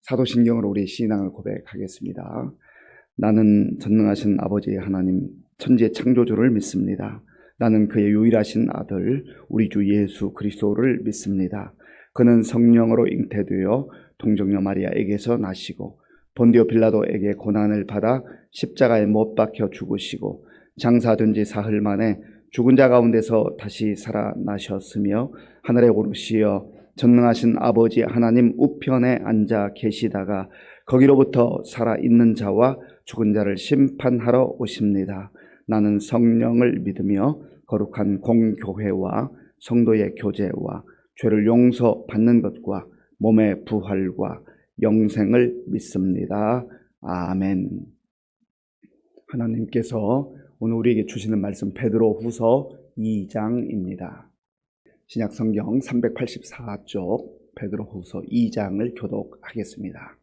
사도신경으로 우리 신앙을 고백하겠습니다. 나는 전능하신 아버지 하나님 천지의 창조주를 믿습니다. 나는 그의 유일하신 아들 우리 주 예수 그리스도를 믿습니다. 그는 성령으로 잉태되어 동정녀 마리아에게서 나시고 본디오 빌라도에게 고난을 받아 십자가에 못 박혀 죽으시고 장사된 지 사흘 만에 죽은 자 가운데서 다시 살아나셨으며 하늘에 오르시어 전능하신 아버지 하나님 우편에 앉아 계시다가 거기로부터 살아있는 자와 죽은 자를 심판하러 오십니다. 나는 성령을 믿으며 거룩한 공교회와 성도의 교제와 죄를 용서받는 것과 몸의 부활과 영생을 믿습니다. 아멘. 하나님께서 오늘 우리에게 주시는 말씀 베드로후서 2장입니다. 신약성경 384쪽 베드로후서 2장을 교독하겠습니다.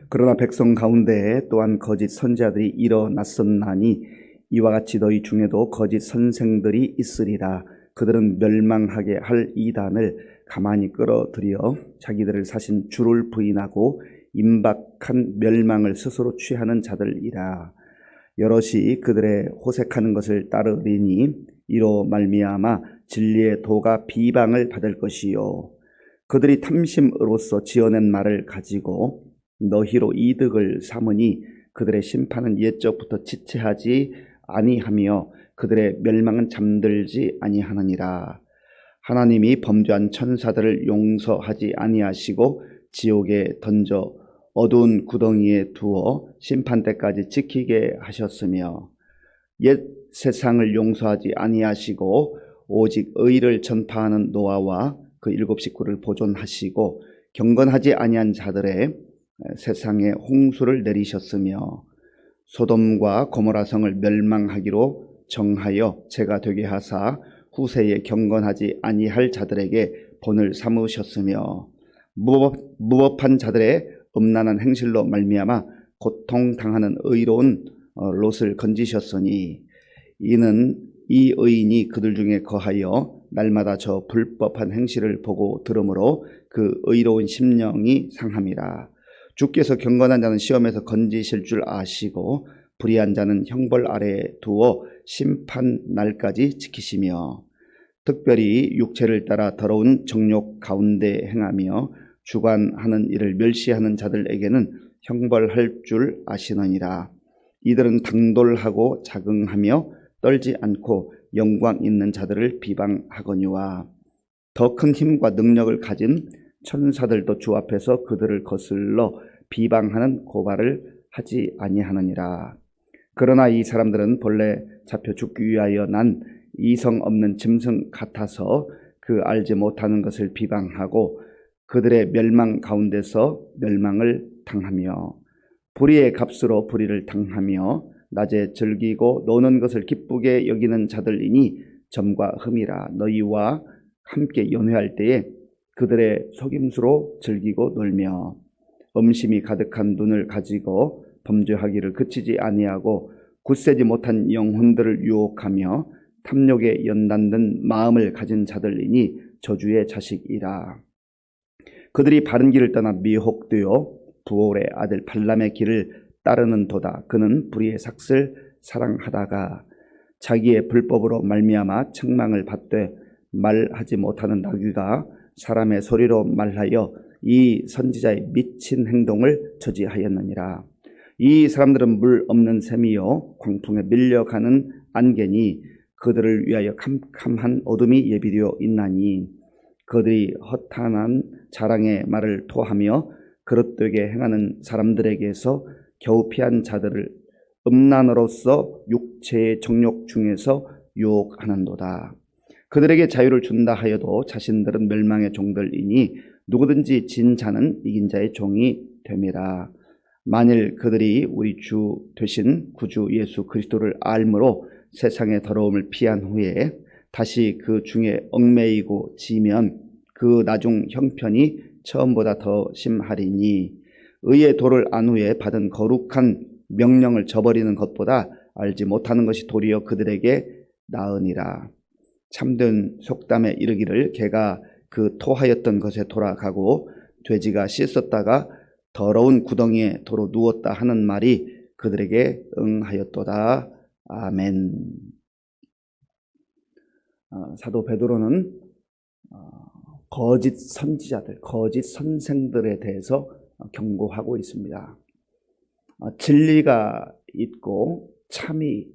그러나 백성 가운데 또한 거짓 선지자들이 일어났었나니 이와 같이 너희 중에도 거짓 선생들이 있으리라. 그들은 멸망하게 할 이단을 가만히 끌어들여 자기들을 사신 주를 부인하고 임박한 멸망을 스스로 취하는 자들이라. 여럿이 그들의 호색하는 것을 따르리니 이로 말미암아 진리의 도가 비방을 받을 것이요 그들이 탐심으로써 지어낸 말을 가지고 너희로 이득을 삼으니 그들의 심판은 옛적부터 지체하지 아니하며 그들의 멸망은 잠들지 아니하느니라. 하나님이 범죄한 천사들을 용서하지 아니하시고 지옥에 던져 어두운 구덩이에 두어 심판 때까지 지키게 하셨으며 옛 세상을 용서하지 아니하시고 오직 의를 전파하는 노아와 그 7 식구를 보존하시고 경건하지 아니한 자들의 세상에 홍수를 내리셨으며 소돔과 고모라 성을 멸망하기로 정하여 죄가 되게 하사 후세에 경건하지 아니할 자들에게 본을 삼으셨으며 무법한 자들의 음란한 행실로 말미암아 고통당하는 의로운 롯을 건지셨으니 이는 이 의인이 그들 중에 거하여 날마다 저 불법한 행실을 보고 들으므로 그 의로운 심령이 상함이라. 주께서 경건한 자는 시험에서 건지실 줄 아시고 불의한 자는 형벌 아래에 두어 심판 날까지 지키시며 특별히 육체를 따라 더러운 정욕 가운데 행하며 주관하는 일을 멸시하는 자들에게는 형벌할 줄 아시느니라. 이들은 당돌하고 자긍하며 떨지 않고 영광 있는 자들을 비방하거니와 더 큰 힘과 능력을 가진 천사들도 주 앞에서 그들을 거슬러 비방하는 고발을 하지 아니하느니라. 그러나 이 사람들은 본래 잡혀 죽기 위하여 난 이성 없는 짐승 같아서 그 알지 못하는 것을 비방하고 그들의 멸망 가운데서 멸망을 당하며 불의의 값으로 불의를 당하며 낮에 즐기고 노는 것을 기쁘게 여기는 자들이니 점과 흠이라. 너희와 함께 연회할 때에 그들의 속임수로 즐기고 놀며 음심이 가득한 눈을 가지고 범죄하기를 그치지 아니하고 굳세지 못한 영혼들을 유혹하며 탐욕에 연단된 마음을 가진 자들이니 저주의 자식이라. 그들이 바른 길을 떠나 미혹되어 부올의 아들 발람의 길을 따르는 도다. 그는 불의의 삭슬 사랑하다가 자기의 불법으로 말미암아 책망을 받되 말하지 못하는 나귀가 사람의 소리로 말하여 이 선지자의 미친 행동을 저지하였느니라. 이 사람들은 물 없는 샘이요 광풍에 밀려가는 안개니 그들을 위하여 캄캄한 어둠이 예비되어 있나니 그들이 허탄한 자랑의 말을 토하며 그릇되게 행하는 사람들에게서 겨우 피한 자들을 음란으로서 육체의 정욕 중에서 유혹하는도다. 그들에게 자유를 준다 하여도 자신들은 멸망의 종들이니 누구든지 진 자는 이긴 자의 종이 됨이라. 만일 그들이 우리 주 되신 구주 예수 그리스도를 알므로 세상의 더러움을 피한 후에 다시 그 중에 얽매이고 지면 그 나중 형편이 처음보다 더 심하리니 의의 도를 안 후에 받은 거룩한 명령을 저버리는 것보다 알지 못하는 것이 도리어 그들에게 나으니라. 참된 속담에 이르기를 개가 그 토하였던 것에 돌아가고 돼지가 씻었다가 더러운 구덩이에 도로 누웠다 하는 말이 그들에게 응하였도다. 아멘. 사도 베드로는 거짓 선지자들, 거짓 선생들에 대해서 경고하고 있습니다. 진리가 있고 참이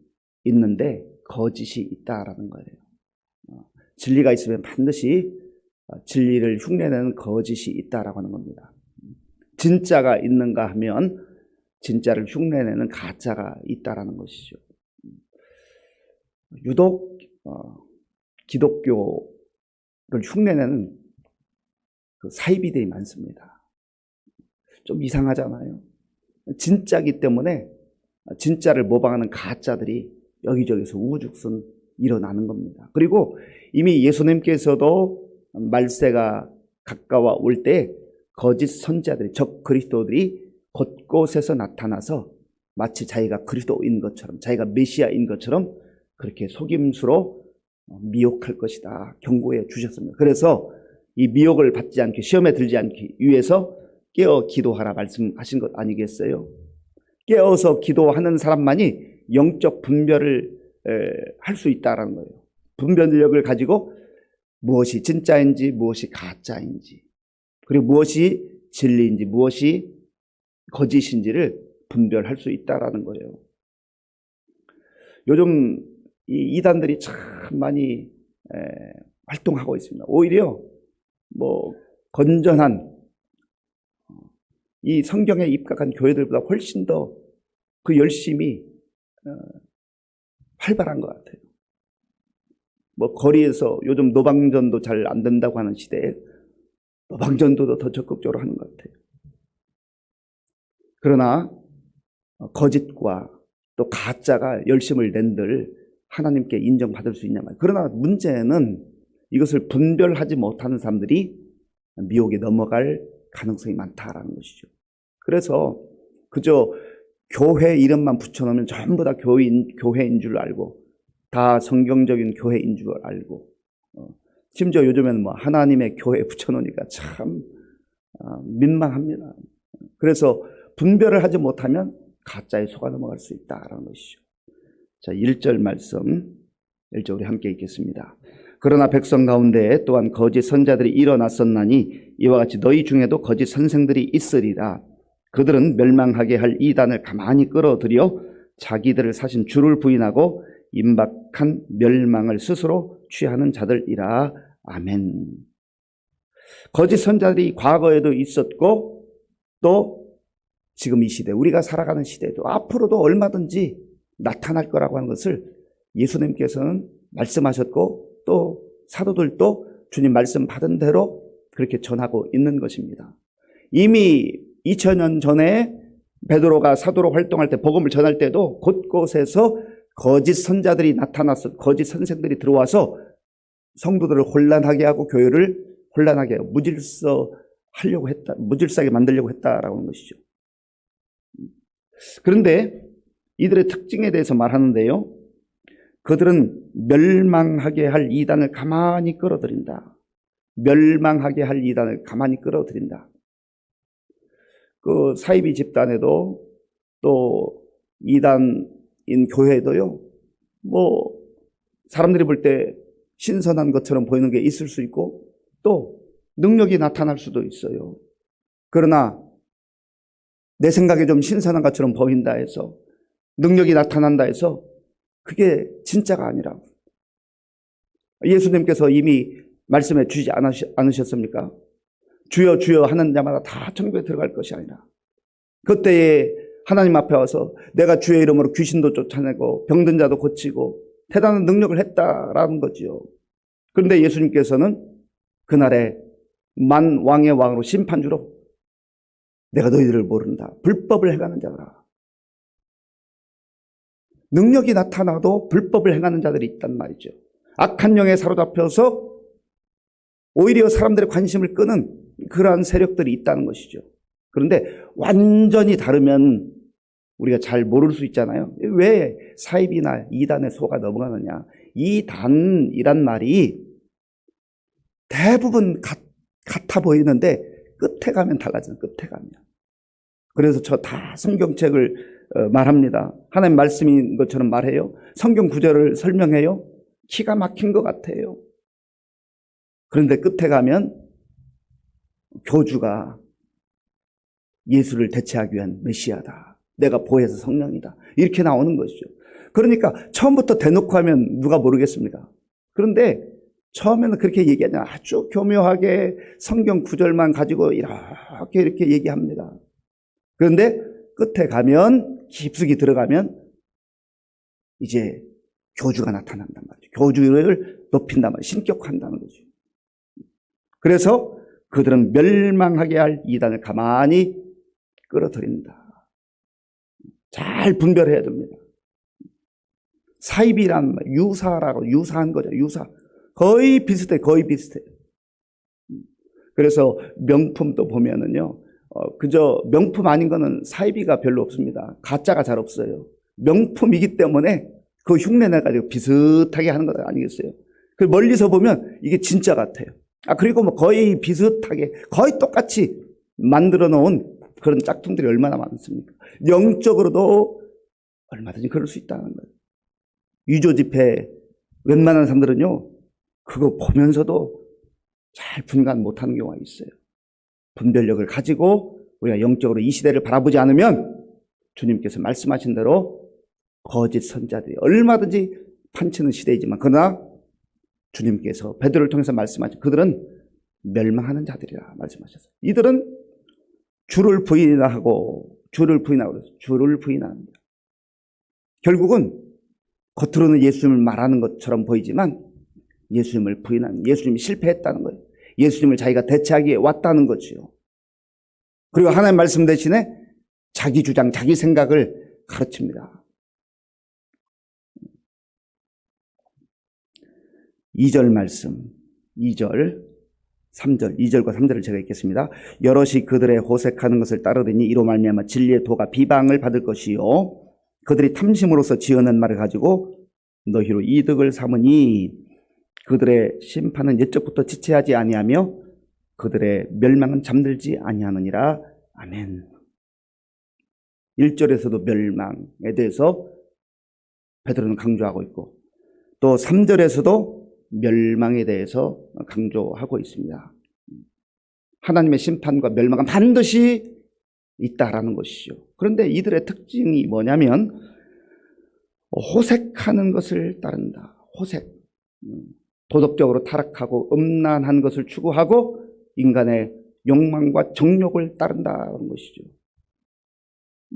있는데 거짓이 있다라는 거예요. 진리가 있으면 반드시 진리를 흉내내는 거짓이 있다라고 하는 겁니다. 진짜가 있는가 하면 진짜를 흉내내는 가짜가 있다라는 것이죠. 유독 기독교를 흉내내는 그 사이비들이 많습니다. 좀 이상하잖아요. 진짜기 때문에 진짜를 모방하는 가짜들이 여기저기서 우후죽순 일어나는 겁니다. 그리고 이미 예수님께서도 말세가 가까워 올 때 거짓 선지자들이, 적 그리스도들이 곳곳에서 나타나서 마치 자기가 그리스도인 것처럼, 자기가 메시아인 것처럼 그렇게 속임수로 미혹할 것이다 경고해 주셨습니다. 그래서 이 미혹을 받지 않게, 시험에 들지 않기 위해서 깨어 기도하라 말씀하신 것 아니겠어요? 깨어서 기도하는 사람만이 영적 분별을 할 수 있다는 거예요. 분별력을 가지고 무엇이 진짜인지 무엇이 가짜인지, 그리고 무엇이 진리인지 무엇이 거짓인지를 분별할 수 있다는 거예요. 요즘 이 이단들이 참 많이 활동하고 있습니다. 오히려 건전한 이 성경에 입각한 교회들보다 훨씬 더 그 열심이 활발한 것 같아요. 거리에서 요즘 노방전도 잘 안 된다고 하는 시대에 노방전도도 더 적극적으로 하는 것 같아요. 그러나 거짓과 또 가짜가 열심을 낸들 하나님께 인정받을 수 있냐 말이에요. 그러나 문제는 이것을 분별하지 못하는 사람들이 미혹에 넘어갈 가능성이 많다라는 것이죠. 그래서 그저 교회 이름만 붙여놓으면 전부 다 교회인 줄 알고, 다 성경적인 교회인 줄 알고, 심지어 요즘에는 하나님의 교회 붙여놓으니까 참 민망합니다. 그래서 분별을 하지 못하면 가짜에 속아 넘어갈 수 있다라는 것이죠. 자, 1절 말씀, 1절 우리 함께 읽겠습니다. 그러나 백성 가운데 또한 거짓 선자들이 일어났었나니 이와 같이 너희 중에도 거짓 선생들이 있으리라. 그들은 멸망하게 할 이단을 가만히 끌어들여 자기들을 사신 주를 부인하고 임박한 멸망을 스스로 취하는 자들이라. 아멘. 거짓 선자들이 과거에도 있었고 또 지금 이 시대, 우리가 살아가는 시대에도 앞으로도 얼마든지 나타날 거라고 하는 것을 예수님께서는 말씀하셨고 또 사도들도 주님 말씀 받은 대로 그렇게 전하고 있는 것입니다. 이미 2000년 전에 베드로가 사도로 활동할 때, 복음을 전할 때도 곳곳에서 거짓 선자들이 나타났어, 거짓 선생들이 들어와서 성도들을 혼란하게 하고 교회를 혼란하게 하고 무질서하게 만들려고 했다라고 하는 것이죠. 그런데 이들의 특징에 대해서 말하는데요, 그들은 멸망하게 할 이단을 가만히 끌어들인다. 멸망하게 할 이단을 가만히 끌어들인다. 그 사이비 집단에도 또 이단인 교회에도요, 사람들이 볼 때 신선한 것처럼 보이는 게 있을 수 있고 또 능력이 나타날 수도 있어요. 그러나 내 생각에 좀 신선한 것처럼 보인다 해서, 능력이 나타난다 해서 그게 진짜가 아니라고. 예수님께서 이미 말씀해 주지 않으셨습니까? 주여 주여 하는 자마다 다 천국에 들어갈 것이 아니라, 그때에 하나님 앞에 와서 내가 주의 이름으로 귀신도 쫓아내고 병든 자도 고치고 대단한 능력을 했다라는 거지요. 그런데 예수님께서는 그날에 만왕의 왕으로 심판주로 내가 너희들을 모른다, 불법을 행하는 자들아. 능력이 나타나도 불법을 행하는 자들이 있단 말이죠. 악한 영에 사로잡혀서 오히려 사람들의 관심을 끄는 그러한 세력들이 있다는 것이죠. 그런데 완전히 다르면 우리가 잘 모를 수 있잖아요. 왜 사입이나 이단에 속아 넘어가느냐. 이단이란 말이 대부분 같아 보이는데 끝에 가면 달라져요. 끝에 가면. 그래서 저 다 성경책을 말합니다. 하나님 말씀인 것처럼 말해요. 성경 구절을 설명해요. 기가 막힌 것 같아요. 그런데 끝에 가면 교주가 예수를 대체하기 위한 메시아다. 내가 보혜사 성령이다. 이렇게 나오는 것이죠. 그러니까 처음부터 대놓고 하면 누가 모르겠습니까? 그런데 처음에는 그렇게 얘기하지 않아요. 아주 교묘하게 성경 구절만 가지고 이렇게 얘기합니다. 그런데 끝에 가면, 깊숙이 들어가면 이제 교주가 나타난단 말이죠. 교주를 높인단 말이죠. 신격화한다는 거죠. 그래서 그들은 멸망하게 할 이단을 가만히 끌어들인다. 잘 분별해야 됩니다. 사입이란 말, 유사라고, 유사한 거죠. 유사. 거의 비슷해, 거의 비슷해요. 그래서 명품도 보면은요, 그저 명품 아닌 거는 사이비가 별로 없습니다. 가짜가 잘 없어요. 명품이기 때문에 그 흉내내가지고 비슷하게 하는 거 아니겠어요? 그 멀리서 보면 이게 진짜 같아요. 그리고 뭐 거의 비슷하게, 거의 똑같이 만들어 놓은 그런 짝퉁들이 얼마나 많습니까? 영적으로도 얼마든지 그럴 수 있다는 거예요. 위조 지폐 웬만한 사람들은요, 그거 보면서도 잘 분간 못하는 경우가 있어요. 분별력을 가지고 우리가 영적으로 이 시대를 바라보지 않으면 주님께서 말씀하신 대로 거짓 선자들이 얼마든지 판치는 시대이지만, 그러나 주님께서 베드로를 통해서 말씀하신 그들은 멸망하는 자들이라 말씀하셨어요. 이들은 주를 부인하고 주를 부인합니다. 결국은 겉으로는 예수님을 말하는 것처럼 보이지만 예수님을 부인하는, 예수님이 실패했다는 거예요. 예수님을 자기가 대체하기 위해 왔다는 거지요. 그리고 하나님의 말씀 대신에 자기 주장, 자기 생각을 가르칩니다. 2절 말씀, 2절, 3절, 2절과 3절을 제가 읽겠습니다. 여럿이 그들의 호색하는 것을 따르더니 이로 말미암아 진리의 도가 비방을 받을 것이요 그들이 탐심으로서 지어낸 말을 가지고 너희로 이득을 삼으니 그들의 심판은 옛적부터 지체하지 아니하며 그들의 멸망은 잠들지 아니하느니라. 아멘. 1절에서도 멸망에 대해서 베드로는 강조하고 있고, 또 3절에서도 멸망에 대해서 강조하고 있습니다. 하나님의 심판과 멸망은 반드시 있다라는 것이죠. 그런데 이들의 특징이 뭐냐면 호색하는 것을 따른다. 호색. 도덕적으로 타락하고 음란한 것을 추구하고 인간의 욕망과 정욕을 따른다는 것이죠.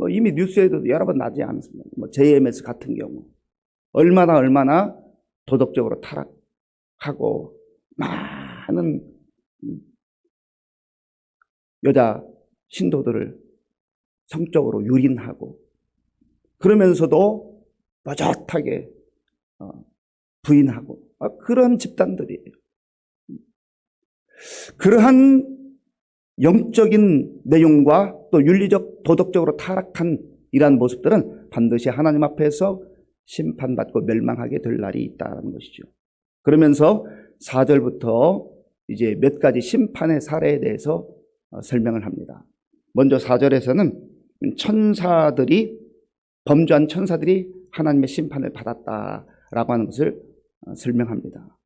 이미 뉴스에도 여러 번 나지 않습니다. JMS 같은 경우 얼마나 도덕적으로 타락하고 많은 여자 신도들을 성적으로 유린하고 그러면서도 버젓하게 부인하고 그런 집단들이에요. 그러한 영적인 내용과 또 윤리적, 도덕적으로 타락한 이러한 모습들은 반드시 하나님 앞에서 심판받고 멸망하게 될 날이 있다는 것이죠. 그러면서 4절부터 이제 몇 가지 심판의 사례에 대해서 설명을 합니다. 먼저 4절에서는 범죄한 천사들이 하나님의 심판을 받았다라고 하는 것을 설명합니다.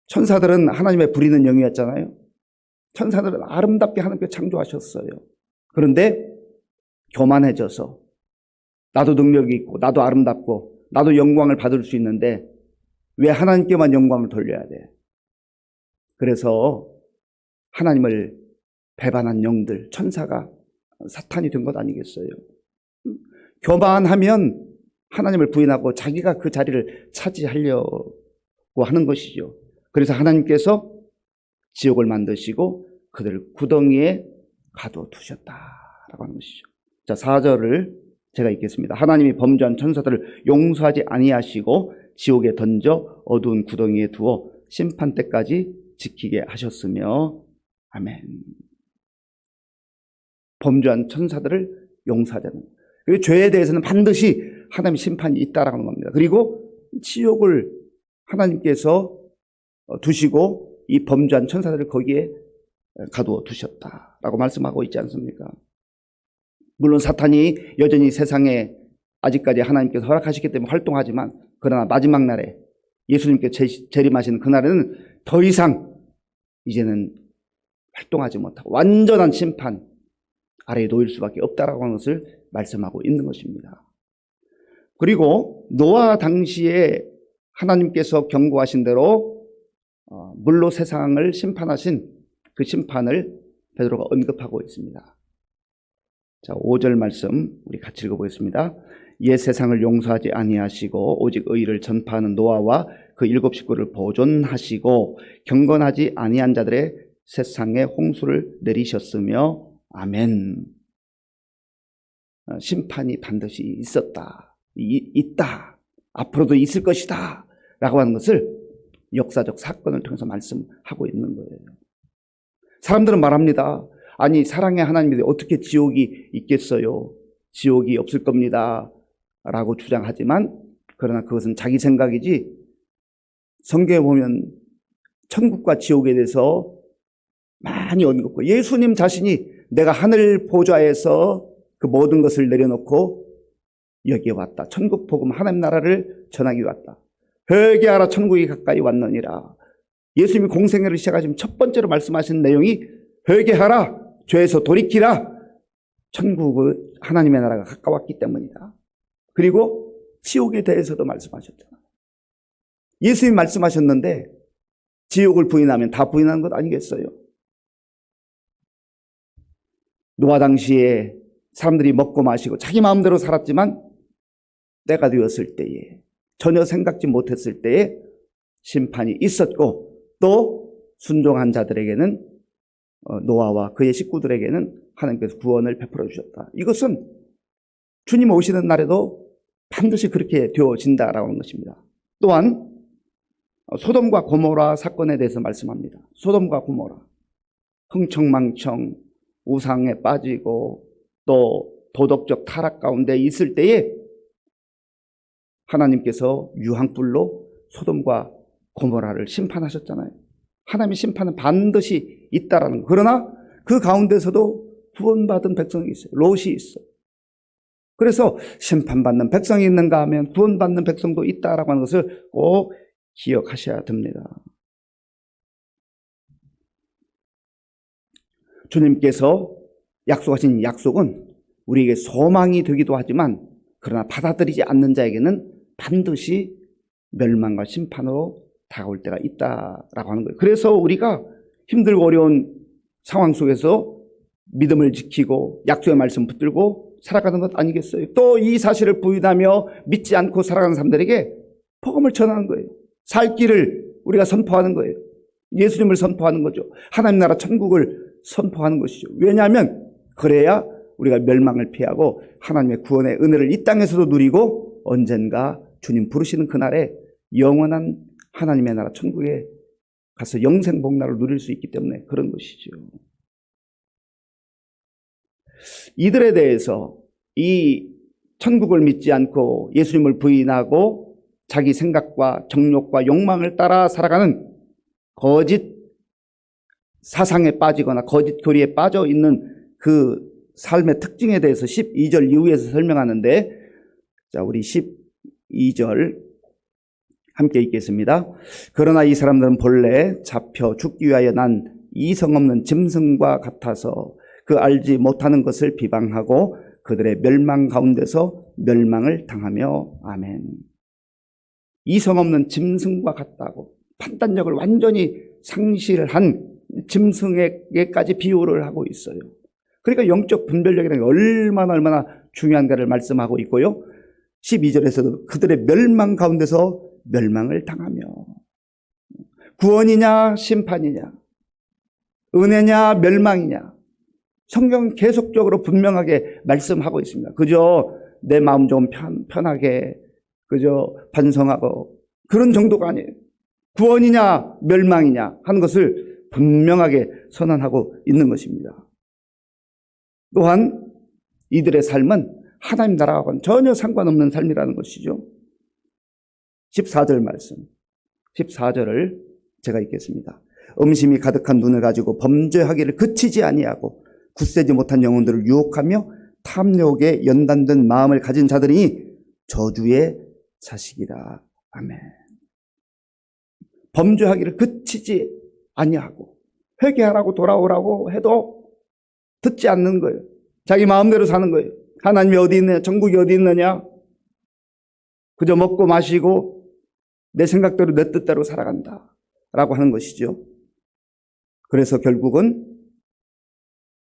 천사들은 하나님의 부리는 영이었잖아요. 천사들은 아름답게 하나님께 창조하셨어요. 그런데 교만해져서 나도 능력이 있고 나도 아름답고 나도 영광을 받을 수 있는데 왜 하나님께만 영광을 돌려야 돼? 그래서 하나님을 배반한 영들, 천사가 사탄이 된 것 아니겠어요? 교만하면 하나님을 부인하고 자기가 그 자리를 차지하려고 하는 것이죠. 그래서 하나님께서 지옥을 만드시고 그들을 구덩이에 가둬두셨다라고 하는 것이죠. 자, 4절을 제가 읽겠습니다. 하나님이 범죄한 천사들을 용서하지 아니하시고 지옥에 던져 어두운 구덩이에 두어 심판 때까지 지키게 하셨으며 아멘. 범죄한 천사들을 용서하자는 거예요. 그리고 죄에 대해서는 반드시 하나님의 심판이 있다라는 겁니다. 그리고 지옥을 하나님께서 두시고 이 범죄한 천사들을 거기에 가두어 두셨다라고 말씀하고 있지 않습니까? 물론 사탄이 여전히 세상에 아직까지 하나님께서 허락하시기 때문에 활동하지만, 그러나 마지막 날에 예수님께 재림하시는 그날에는 더 이상 이제는 활동하지 못하고 완전한 심판 아래에 놓일 수밖에 없다라고 하는 것을 말씀하고 있는 것입니다. 그리고 노아 당시에 하나님께서 경고하신 대로 물로 세상을 심판하신 그 심판을 베드로가 언급하고 있습니다. 자, 5절 말씀 우리 같이 읽어보겠습니다. 옛 세상을 용서하지 아니하시고 오직 의를 전파하는 노아와 그 7 식구를 보존하시고 경건하지 아니한 자들의 세상에 홍수를 내리셨으며 아멘. 심판이 반드시 있었다, 있다, 앞으로도 있을 것이다 라고 하는 것을 역사적 사건을 통해서 말씀하고 있는 거예요. 사람들은 말합니다. 아니, 사랑의 하나님이 어떻게 지옥이 있겠어요? 지옥이 없을 겁니다 라고 주장하지만, 그러나 그것은 자기 생각이지, 성경에 보면 천국과 지옥에 대해서 많이 언급하고, 예수님 자신이 내가 하늘 보좌에서 그 모든 것을 내려놓고 여기에 왔다, 천국 복음 하나님 나라를 전하기 왔다, 회개하라 천국이 가까이 왔느니라. 예수님이 공생애를 시작하시면 첫 번째로 말씀하신 내용이 회개하라, 죄에서 돌이키라, 천국의 하나님의 나라가 가까웠기 때문이다. 그리고 지옥에 대해서도 말씀하셨잖아요. 예수님이 말씀하셨는데 지옥을 부인하면 다 부인하는 것 아니겠어요? 노아 당시에 사람들이 먹고 마시고 자기 마음대로 살았지만 때가 되었을 때에, 전혀 생각지 못했을 때에 심판이 있었고, 또 순종한 자들에게는, 노아와 그의 식구들에게는 하나님께서 구원을 베풀어 주셨다. 이것은 주님 오시는 날에도 반드시 그렇게 되어진다라고 하는 것입니다. 또한 소돔과 고모라 사건에 대해서 말씀합니다. 소돔과 고모라, 흥청망청 우상에 빠지고 또 도덕적 타락 가운데 있을 때에 하나님께서 유황불로 소돔과 고모라를 심판하셨잖아요. 하나님의 심판은 반드시 있다라는 거. 그러나 그 가운데서도 구원받은 백성이 있어요. 롯이 있어요. 그래서 심판받는 백성이 있는가 하면 구원받는 백성도 있다라고 하는 것을 꼭 기억하셔야 됩니다. 주님께서 약속하신 약속은 우리에게 소망이 되기도 하지만, 그러나 받아들이지 않는 자에게는 반드시 멸망과 심판으로 다가올 때가 있다라고 하는 거예요. 그래서 우리가 힘들고 어려운 상황 속에서 믿음을 지키고 약속의 말씀 붙들고 살아가는 것 아니겠어요? 또 이 사실을 부인하며 믿지 않고 살아가는 사람들에게 복음을 전하는 거예요. 살 길을 우리가 선포하는 거예요. 예수님을 선포하는 거죠. 하나님 나라 천국을 선포하는 것이죠. 왜냐하면 그래야 우리가 멸망을 피하고 하나님의 구원의 은혜를 이 땅에서도 누리고 언젠가 주님 부르시는 그날에 영원한 하나님의 나라 천국에 가서 영생 복락을 누릴 수 있기 때문에 그런 것이죠. 이들에 대해서 이 천국을 믿지 않고 예수님을 부인하고 자기 생각과 정욕과 욕망을 따라 살아가는 거짓 사상에 빠지거나 거짓 교리에 빠져 있는 그 삶의 특징에 대해서 12절 이후에서 설명하는데, 자, 우리 12절 함께 읽겠습니다. 그러나 이 사람들은 본래 잡혀 죽기 위하여 난 이성 없는 짐승과 같아서 그 알지 못하는 것을 비방하고 그들의 멸망 가운데서 멸망을 당하며 아멘. 이성 없는 짐승과 같다고, 판단력을 완전히 상실한 짐승에게까지 비유를 하고 있어요. 그러니까 영적 분별력이라는 게 얼마나 중요한가를 말씀하고 있고요. 12절에서도 그들의 멸망 가운데서 멸망을 당하며, 구원이냐 심판이냐, 은혜냐 멸망이냐, 성경은 계속적으로 분명하게 말씀하고 있습니다. 그저 내 마음 좀 편하게 그저 반성하고 그런 정도가 아니에요. 구원이냐 멸망이냐 하는 것을 분명하게 선언하고 있는 것입니다. 또한 이들의 삶은 하나님 나라와는 전혀 상관없는 삶이라는 것이죠. 14절 말씀, 14절을 제가 읽겠습니다. 음심이 가득한 눈을 가지고 범죄하기를 그치지 아니하고 굳세지 못한 영혼들을 유혹하며 탐욕에 연단된 마음을 가진 자들이 저주의 자식이라. 아멘. 범죄하기를 그치지 아니하고 회개하라고 돌아오라고 해도 듣지 않는 거예요. 자기 마음대로 사는 거예요. 하나님이 어디 있느냐, 천국이 어디 있느냐, 그저 먹고 마시고 내 생각대로 내 뜻대로 살아간다 라고 하는 것이죠. 그래서 결국은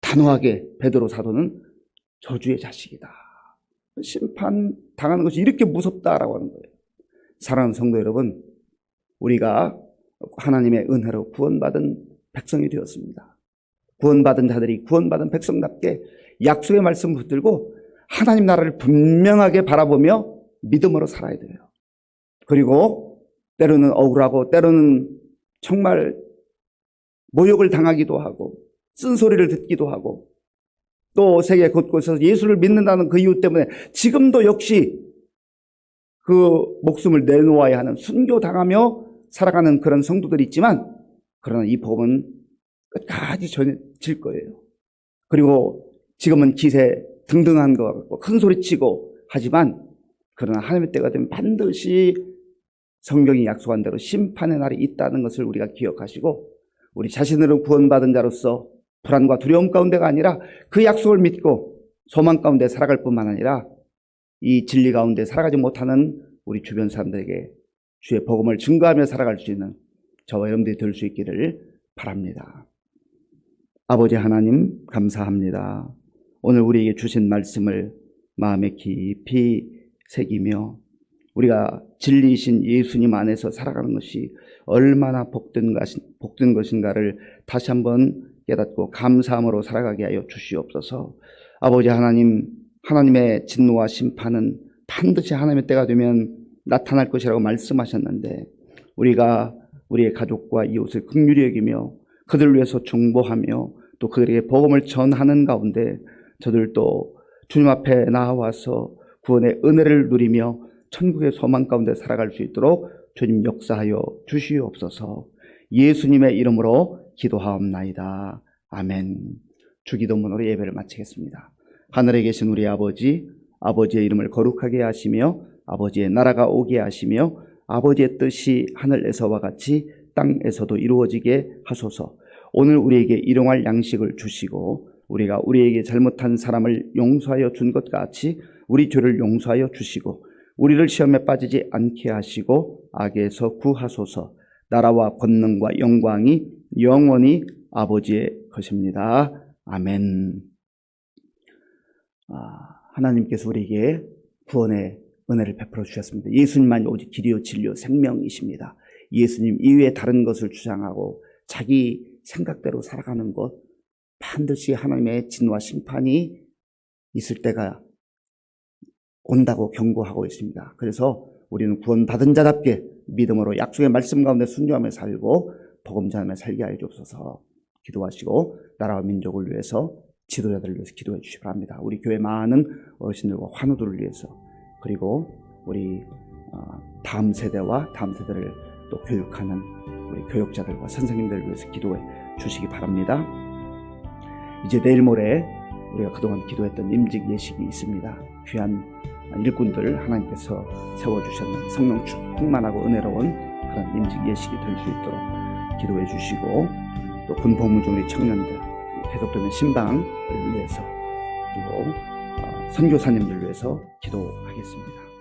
단호하게 베드로 사도는 저주의 자식이다, 심판 당하는 것이 이렇게 무섭다라고 하는 거예요. 사랑하는 성도 여러분, 우리가 하나님의 은혜로 구원받은 백성이 되었습니다. 구원받은 자들이 구원받은 백성답게 약속의 말씀을 붙들고 하나님 나라를 분명하게 바라보며 믿음으로 살아야 돼요. 그리고 때로는 억울하고 때로는 정말 모욕을 당하기도 하고 쓴소리를 듣기도 하고 또 세계 곳곳에서 예수를 믿는다는 그 이유 때문에 지금도 역시 그 목숨을 내놓아야 하는, 순교당하며 살아가는 그런 성도들이 있지만, 그러나 이 복음은 끝까지 전해질 거예요. 그리고 지금은 기세 등등한 것 같고 큰 소리치고 하지만, 그러나 하나님의 때가 되면 반드시 성경이 약속한 대로 심판의 날이 있다는 것을 우리가 기억하시고, 우리 자신으로 구원받은 자로서 불안과 두려움 가운데가 아니라 그 약속을 믿고 소망 가운데 살아갈 뿐만 아니라 이 진리 가운데 살아가지 못하는 우리 주변 사람들에게 주의 복음을 증거하며 살아갈 수 있는 저와 여러분들이 될 수 있기를 바랍니다. 아버지 하나님, 감사합니다. 오늘 우리에게 주신 말씀을 마음에 깊이 새기며 우리가 진리이신 예수님 안에서 살아가는 것이 얼마나 복된 것인가를 다시 한번 깨닫고 감사함으로 살아가게 하여 주시옵소서. 아버지 하나님, 하나님의 진노와 심판은 반드시 하나님의 때가 되면 나타날 것이라고 말씀하셨는데, 우리가 우리의 가족과 이웃을 긍휼히 여기며 그들을 위해서 중보하며 또 그들에게 복음을 전하는 가운데 저들도 주님 앞에 나와서 구원의 은혜를 누리며 천국의 소망 가운데 살아갈 수 있도록 주님 역사하여 주시옵소서. 예수님의 이름으로 기도하옵나이다. 아멘. 주기도문으로 예배를 마치겠습니다. 하늘에 계신 우리 아버지, 아버지의 이름을 거룩하게 하시며 아버지의 나라가 오게 하시며 아버지의 뜻이 하늘에서와 같이 땅에서도 이루어지게 하소서. 오늘 우리에게 일용할 양식을 주시고 우리가 우리에게 잘못한 사람을 용서하여 준 것 같이 우리 죄를 용서하여 주시고 우리를 시험에 빠지지 않게 하시고 악에서 구하소서. 나라와 권능과 영광이 영원히 아버지의 것입니다. 아멘. 하나님께서 우리에게 구원의 은혜를 베풀어 주셨습니다. 예수님만이 오직 길이요 진리요 생명이십니다. 예수님 이외에 다른 것을 주장하고 자기 생각대로 살아가는 것, 반드시 하나님의 진노와 심판이 있을 때가 온다고 경고하고 있습니다. 그래서 우리는 구원받은 자답게 믿음으로 약속의 말씀 가운데 순종하며 살고 복음 전하며 살게 하여 주옵소서. 기도하시고 나라와 민족을 위해서, 지도자들을 위해서 기도해 주시기 바랍니다. 우리 교회 많은 어르신들과 환우들을 위해서, 그리고 우리 다음 세대와 다음 세대를 또 교육하는 우리 교육자들과 선생님들을 위해서 기도해 주시기 바랍니다. 이제 내일 모레 우리가 그동안 기도했던 임직 예식이 있습니다. 귀한 일꾼들을 하나님께서 세워주셨는 성령 충만하고 은혜로운 그런 임직 예식이 될 수 있도록 기도해 주시고, 또 군 복무 중 우리 청년들, 계속되는 신방을 위해서, 그리고 선교사님들 위해서 기도하겠습니다.